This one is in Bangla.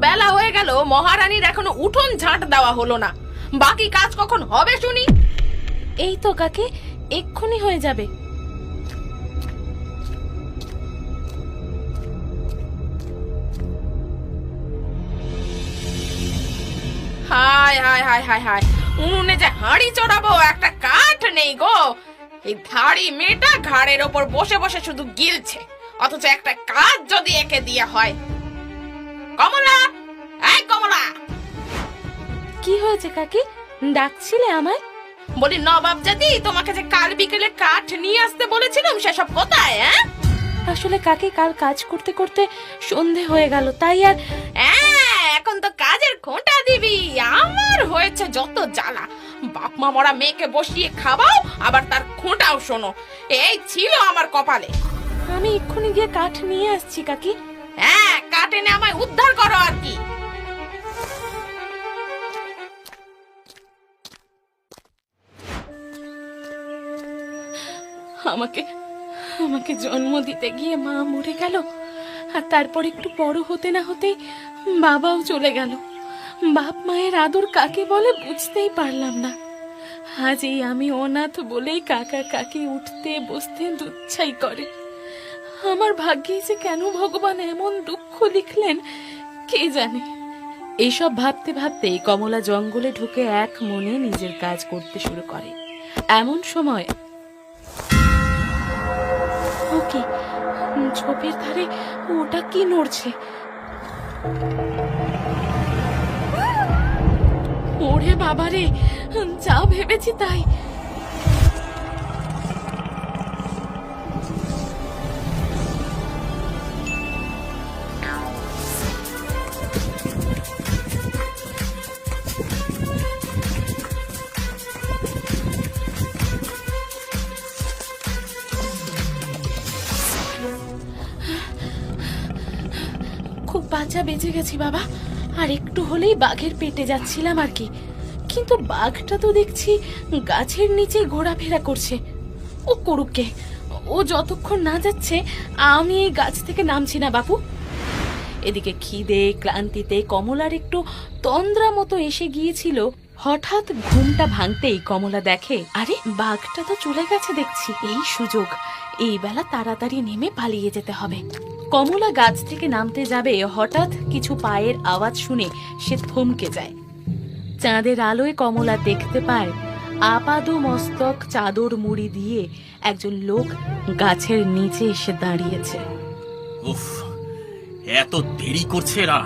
বেলা হয়ে গেল, মহারানীর এখনো উঠোন ঝাঁট দেওয়া হলো না। বাকি কাজ কখন হবে শুনি? এই তো কাকি, এক্ষুনি হয়ে যাবে। হায় হায় হায় হায় হায়, উনুনে যে হাঁড়ি চড়াবো একটা কাঠ নেই গো। এই ধাড়ি মেয়েটা ঘাড়ের ওপর বসে বসে শুধু গিলছে, অথচ একটা কাজ যদি একে দিয়ে হয়। কমলা, এই কমলা! কি হয়েছে কাকি, ডাকছিলে আমায়? বলি নবাব জাদি তোমাকে যে কাল বিকেলে কাঠ নিয়ে আসতে বলেছিলাম, সেসব কোথায়? আসলে কাকি, কাল কাজ করতে করতে সন্ধে হয়ে গেল, তাই আর। এখন তো কাজের খোঁটা দিবি। আমার হয়েছে যত জ্বালা, বাপ মা মরা মেয়েকে বসিয়ে খাওয়াও, আবার তার খোঁটাও শোনো। এই ছিল আমার কপালে। আমি এক্ষুনি গিয়ে কাঠ নিয়ে আসছি কাকি। কাঠ এনে আমায় উদ্ধার করো আর কি। আমাকে আমাকে জন্ম দিতে গিয়ে মা মরে গেল, আর তারপর একটু বড় হতে না হতেই বাবাও চলে গেল। বাপ মায়ের আদর কাকে বলে বুঝতেই পারলাম না। আজ এই আমি অনাথ বলেই কাকা কাকি উঠতে বসতে দুচ্ছাই করে। আমার ভাগ্যে যে কেন ভগবান এমন দুঃখ লিখলেন কে জানে। এইসব ভাবতে ভাবতেই কমলা জঙ্গলে ঢুকে এক মনে নিজের কাজ করতে শুরু করে। এমন সময় ওকে ঝোপের ধারে ওটা কি নড়ছে? ওরে বাবারে, যা ভেবেছি তাই। খুব বাঁচা বেঁচে গেছি বাবা, আর একটু হলেই বাঘের পেটে যাচ্ছিলাম আর কি। কিন্তু বাঘটা তো দেখছি গাছের নিচে ঘোরাফেরা করছে। ও করুকে, ও যতক্ষণ না যাচ্ছে আমি এই গাছ থেকে নামছি না বাপু। এদিকে খিদে ক্লান্তিতে কমলার একটু তন্দ্রা মতো এসে গিয়েছিল। হঠাৎ ঘুমটা ভাঙতেই কমলা দেখে, আরে বাঘটা তো চলে গেছে দেখছি। এই সুযোগ, এই বেলা তাড়াতাড়ি নেমে পালিয়ে যেতে হবে। কমলা গাছ থেকে নামতে যাবে, হঠাৎ কিছু পায়ের আওয়াজ শুনে সে থমকে যায়। চাঁদের আলোয় কমলা দেখতে পায় আপাদ মস্তক চাদর মুড়ি দিয়ে একজন লোক গাছের নিচে এসে দাঁড়িয়েছে। উফ, এত দেরি করছে এরা।